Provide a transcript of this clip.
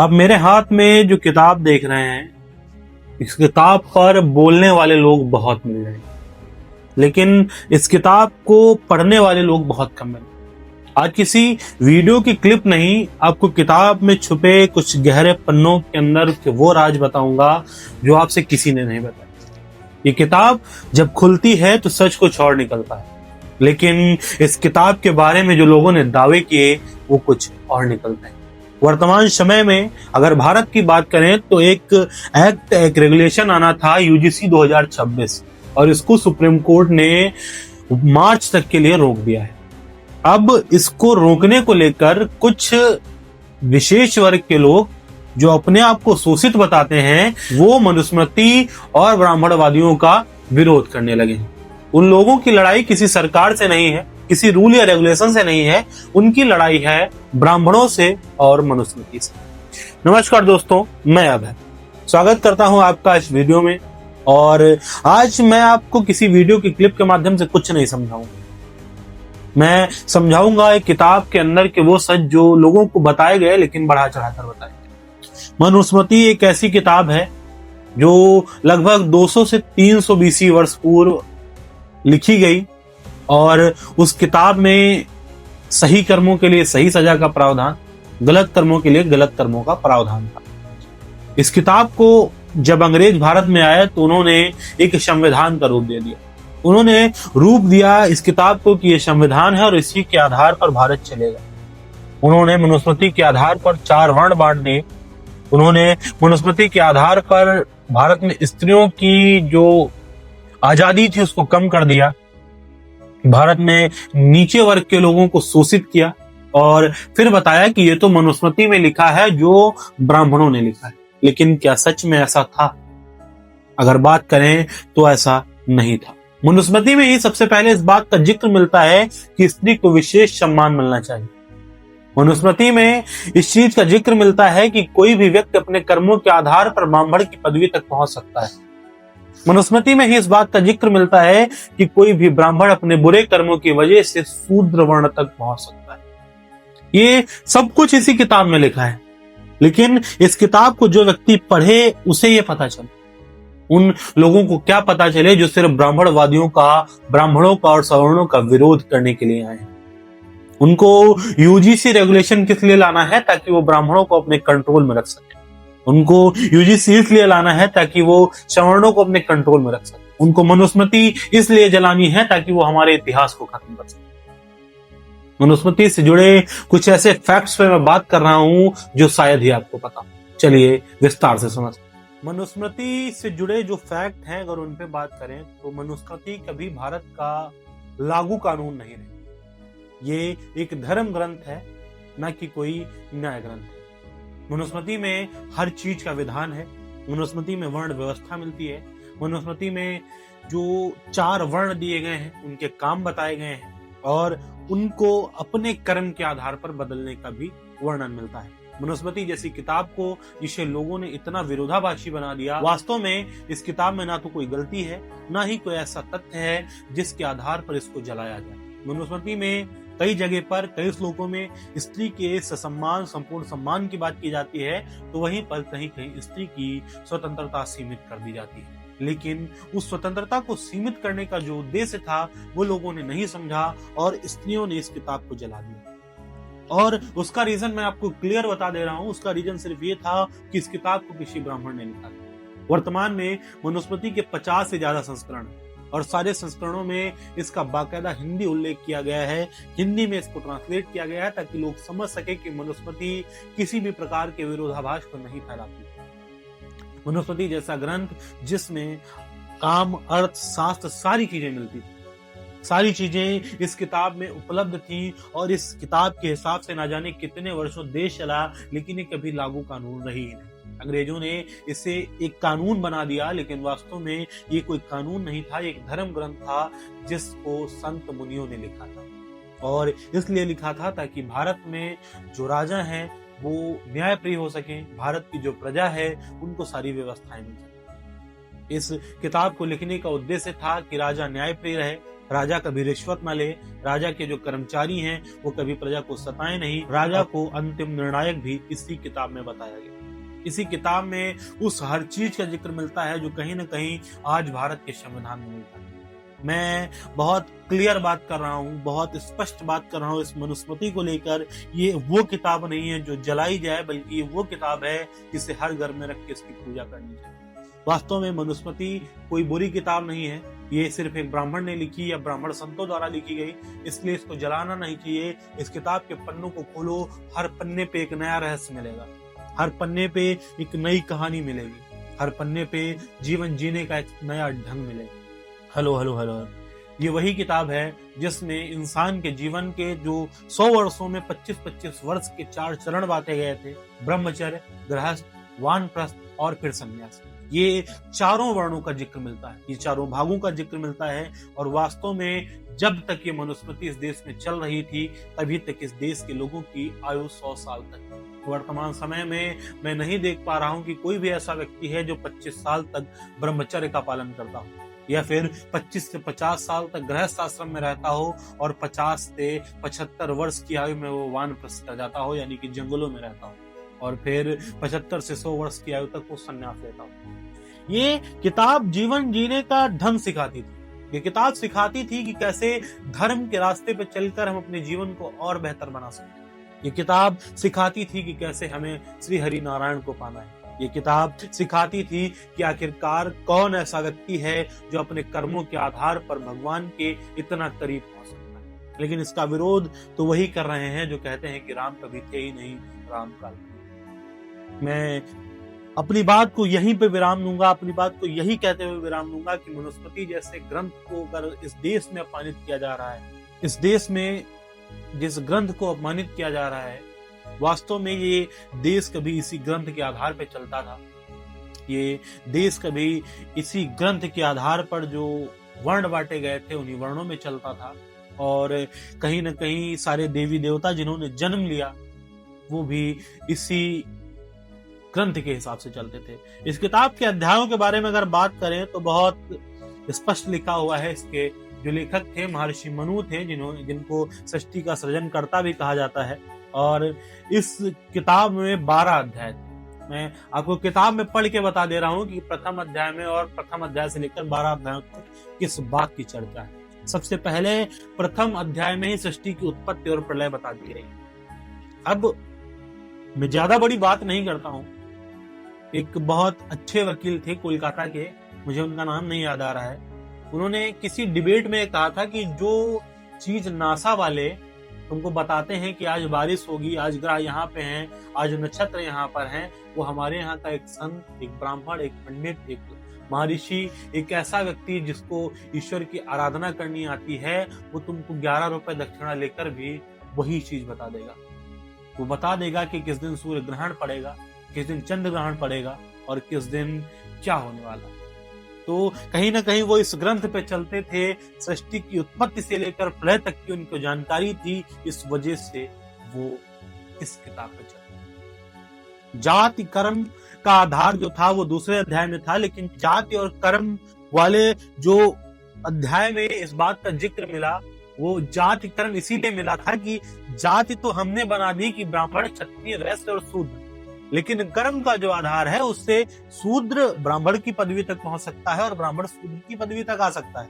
अब मेरे हाथ में जो किताब देख रहे हैं, इस किताब पर बोलने वाले लोग बहुत मिल रहे हैं, लेकिन इस किताब को पढ़ने वाले लोग बहुत कम मिल रहे हैं। आज किसी वीडियो की क्लिप नहीं, आपको किताब में छुपे कुछ गहरे पन्नों के अंदर के वो राज बताऊंगा जो आपसे किसी ने नहीं बताया। ये किताब जब खुलती है तो सच कुछ और निकलता है, लेकिन इस किताब के बारे में जो लोगों ने दावे किए वो कुछ और निकलते हैं। वर्तमान समय में अगर भारत की बात करें तो एक रेगुलेशन आना था यूजीसी 2026 और इसको सुप्रीम कोर्ट ने मार्च तक के लिए रोक दिया है। अब इसको रोकने को लेकर कुछ विशेष वर्ग के लोग जो अपने आप को शोषित बताते हैं, वो मनुस्मृति और ब्राह्मणवादियों का विरोध करने लगे हैं। उन लोगों की लड़ाई किसी सरकार से नहीं है, किसी रूल या रेगुलेशन से नहीं है, उनकी लड़ाई है ब्राह्मणों से और मनुस्मृति से। नमस्कार दोस्तों, मैं अभय स्वागत करता हूं आपका इस वीडियो में। और आज मैं आपको किसी वीडियो की क्लिप के माध्यम से कुछ नहीं समझाऊंगा, मैं समझाऊंगा एक किताब के अंदर के वो सच जो लोगों को बताए गए लेकिन बढ़ा चढ़ाकर बताए गए। मनुस्मृति एक ऐसी किताब है जो लगभग 200 से 300 बीसी वर्ष पूर्व लिखी गई और उस किताब में सही कर्मों के लिए सही सजा का प्रावधान, गलत कर्मों के लिए गलत कर्मों का प्रावधान था। इस किताब को जब अंग्रेज भारत में आए तो उन्होंने एक संविधान का रूप दे दिया। उन्होंने रूप दिया इस किताब को कि ये संविधान है और इसी के आधार पर भारत चलेगा। उन्होंने मनुस्मृति के आधार पर 4 वर्ण बांट दिए। उन्होंने मनुस्मृति के आधार पर भारत में स्त्रियों की जो आजादी थी उसको कम कर दिया। भारत में नीचे वर्ग के लोगों को शोषित किया और फिर बताया कि ये तो मनुस्मृति में लिखा है जो ब्राह्मणों ने लिखा है। लेकिन क्या सच में ऐसा था? अगर बात करें तो ऐसा नहीं था। मनुस्मृति में ही सबसे पहले इस बात का जिक्र मिलता है कि स्त्री को विशेष सम्मान मिलना चाहिए। मनुस्मृति में इस चीज का जिक्र मिलता है कि कोई भी व्यक्ति अपने कर्मों के आधार पर ब्राह्मण की पदवी तक पहुंच सकता है। मनुस्मृति में ही इस बात का जिक्र मिलता है कि कोई भी ब्राह्मण अपने बुरे कर्मों की वजह से शूद्र वर्ण तक पहुंच सकता है। ये सब कुछ इसी किताब में लिखा है, लेकिन इस किताब को जो व्यक्ति पढ़े उसे ये पता चले। उन लोगों को क्या पता चले जो सिर्फ ब्राह्मणवादियों का, ब्राह्मणों का और सवर्णों का विरोध करने के लिए आए हैं। उनको यूजीसी रेगुलेशन किस लिए लाना है? ताकि वो ब्राह्मणों को अपने कंट्रोल में रख सके। उनको यूजीसी इसलिए लाना है ताकि वो सवर्णों को अपने कंट्रोल में रख सके। उनको मनुस्मृति इसलिए जलानी है ताकि वो हमारे इतिहास को खत्म कर सके। मनुस्मृति से जुड़े कुछ ऐसे फैक्ट्स पे मैं बात कर रहा हूं जो शायद ही आपको पता। चलिए विस्तार से समझते हैं। मनुस्मृति से जुड़े जो फैक्ट हैं, अगर उन पे बात करें तो मनुस्मृति कभी भारत का लागू कानून नहीं रही। ये एक धर्म ग्रंथ है, न कि कोई न्याय ग्रंथ है। मनुस्मृति में हर चीज का विधान है। मनुस्मृति में वर्ण व्यवस्था मिलती है। मनुस्मृति में जो 4 वर्ण दिए गए हैं उनके काम बताए गए हैं और उनको अपने कर्म के आधार पर बदलने का भी वर्णन मिलता है। मनुस्मृति जैसी किताब को जिसे लोगों ने इतना विरोधाभासी बना दिया, वास्तव में इस किताब में ना तो कोई गलती है, ना ही कोई ऐसा तथ्य है जिसके आधार पर इसको जलाया जाए। मनुस्मृति में कई जगह पर, कई श्लोकों में स्त्री के ससम्मान, संपूर्ण सम्मान की बात की जाती है, तो वहीं पर कहीं कहीं स्त्री की स्वतंत्रता सीमित कर दी जाती है। लेकिन उस स्वतंत्रता को सीमित करने का जो उद्देश्य था वो लोगों ने नहीं समझा और स्त्रियों ने इस किताब को जला दिया। और उसका रीजन मैं आपको क्लियर बता दे रहा हूं। उसका रीजन सिर्फ ये था कि इस किताब को किसी ब्राह्मण ने लिखा था। वर्तमान में मनुस्मृति के 50 से ज्यादा संस्करण हैं और सारे संस्करणों में इसका बाकायदा हिंदी उल्लेख किया गया है। हिंदी में इसको ट्रांसलेट किया गया है ताकि लोग समझ सके कि मनुस्मृति किसी भी प्रकार के विरोधाभास को नहीं फैलाती। मनुस्मृति जैसा ग्रंथ जिसमें काम, अर्थ, शास्त्र सारी चीजें मिलती थी, सारी चीजें इस किताब में उपलब्ध थी और इस किताब के हिसाब से ना जाने कितने वर्षों देश चला, लेकिन ये कभी लागू कानून रही ही नहीं। अंग्रेजों ने इसे एक कानून बना दिया, लेकिन वास्तव में ये कोई कानून नहीं था, एक धर्म ग्रंथ था जिसको संत मुनियों ने लिखा था। और इसलिए लिखा था ताकि भारत में जो राजा हैं वो न्यायप्रिय हो सके, भारत की जो प्रजा है उनको सारी व्यवस्थाएं मिल सके। इस किताब को लिखने का उद्देश्य था कि राजा न्यायप्रिय रहे, राजा कभी रिश्वत न ले, राजा के जो कर्मचारी हैं वो कभी प्रजा को सताएं नहीं। राजा को अंतिम निर्णायक भी इसी किताब में बताया गया। इसी किताब में उस हर चीज का जिक्र मिलता है जो कहीं न कहीं आज भारत के संविधान में मिलता है। मैं बहुत क्लियर बात कर रहा हूँ, बहुत स्पष्ट बात कर रहा हूँ इस मनुस्मृति को लेकर। ये वो किताब नहीं है जो जलाई जाए, बल्कि ये वो किताब है जिसे हर घर में रख के इसकी पूजा करनी चाहिए। वास्तव में मनुस्मृति कोई बुरी किताब नहीं है। ये सिर्फ एक ब्राह्मण ने लिखी या ब्राह्मण संतों द्वारा लिखी गई, इसलिए इसको जलाना नहीं चाहिए। इस किताब के पन्नों को खोलो, हर पन्ने पे एक नया रहस्य मिलेगा, हर पन्ने पे एक नई कहानी मिलेगी, हर पन्ने पे जीवन जीने का एक नया ढंग मिलेगा। हेलो हेलो हेलो, ये वही किताब है जिसमें इंसान के जीवन के जो 100 वर्षों में 25-25 वर्ष के 4 चरण बांटे गए थे, ब्रह्मचर्य, गृहस्थ, वानप्रस्थ और फिर संन्यास। ये चारों वर्णों का जिक्र मिलता है, ये चारों भागों का जिक्र मिलता है। और वास्तव में जब तक ये मनुस्मृति इस देश में चल रही थी, तभी तक इस देश के लोगों की आयु 100 साल तक। वर्तमान समय में मैं नहीं देख पा रहा हूं कि कोई भी ऐसा व्यक्ति है जो 25 साल तक ब्रह्मचर्य का पालन करता हो, या फिर 25 से 50 साल तक गृहस्थ आश्रम में रहता हो और 50 से 75 वर्ष की आयु में वो वानप्रस्थ कर जाता हो, यानी कि जंगलों में रहता हो, और फिर 75 से 100 वर्ष की आयु तक वो संन्यास लेता हो। ये किताब जीवन जीने का ढंग सिखाती थी। ये किताब सिखाती थी कि कैसे धर्म के रास्ते पे चलकर हम अपने जीवन को और बेहतर बना सकते हैं। ये किताब सिखाती थी कि कैसे हमें श्री हरि नारायण को पाना है। ये किताब सिखाती थी कि आखिरकार कौन ऐसा व्यक्ति है जो अपने कर्मों के आधार पर भगवान के इतना करीब पहुंच सकता है। लेकिन इसका विरोध तो वही कर रहे हैं जो कहते हैं कि राम कभी थे ही नहीं, राम काल। मैं अपनी बात को यहीं पे विराम दूंगा, अपनी बात को यही कहते हुए विराम दूंगा कि मनुस्मृति जैसे ग्रंथ को अगर इस देश में अपमानित किया जा रहा है, इस देश में जिस ग्रंथ को अपमानित किया जा रहा है, वास्तव में ये देश कभी इसी ग्रंथ के आधार पर चलता था। ये देश कभी इसी ग्रंथ के आधार पर जो वर्ण बांटे गए थे उन्हीं वर्णों में चलता था। और कहीं न कहीं सारे देवी देवता जिन्होंने जन्म लिया वो भी इसी ग्रंथ के हिसाब से चलते थे। इस किताब के अध्यायों के बारे में अगर बात करें तो बहुत स्पष्ट लिखा हुआ है। इसके जो लेखक थे महर्षि मनु थे, जिनको सृष्टि का सृजनकर्ता भी कहा जाता है। और इस किताब में 12 अध्याय थे। मैं आपको किताब में पढ़ के बता दे रहा हूं कि प्रथम अध्याय में और प्रथम अध्याय से लेकर 12 अध्यायों तक किस बात की चर्चा है। सबसे पहले प्रथम अध्याय में ही सृष्टि की उत्पत्ति और प्रलय बता दी गई। अब मैं ज्यादा बड़ी बात नहीं करता हूं। एक बहुत अच्छे वकील थे कोलकाता के, मुझे उनका नाम नहीं याद आ रहा है। उन्होंने किसी डिबेट में कहा था कि जो चीज नासा वाले तुमको बताते हैं कि आज बारिश होगी, आज ग्रह यहाँ पे हैं, आज नक्षत्र यहाँ पर हैं, वो हमारे यहाँ का एक संत, एक ब्राह्मण, एक पंडित, एक महर्षि, एक ऐसा व्यक्ति जिसको ईश्वर की आराधना करनी आती है, वो तुमको 11 रुपए दक्षिणा लेकर भी वही चीज बता देगा। वो बता देगा कि किस दिन सूर्य ग्रहण पड़ेगा, किस दिन चंद्र ग्रहण पड़ेगा और किस दिन क्या होने वाला है। तो कहीं ना कहीं वो इस ग्रंथ पे चलते थे। सृष्टि की उत्पत्ति से लेकर प्रलय तक की उनको जानकारी थी, इस वजह से वो इस किताब पे चलते। जाति कर्म का आधार जो था वो दूसरे अध्याय में था, लेकिन जाति और कर्म वाले जो अध्याय में इस बात का जिक्र मिला, वो जाति कर्म इसीलिए मिला था कि जाति तो हमने बना दी कि ब्राह्मण, क्षत्रिय, वैश्य और शूद्र, लेकिन कर्म का जो आधार है उससे शूद्र ब्राह्मण की पदवी तक पहुंच सकता है और ब्राह्मण शूद्र की पदवी तक आ सकता है।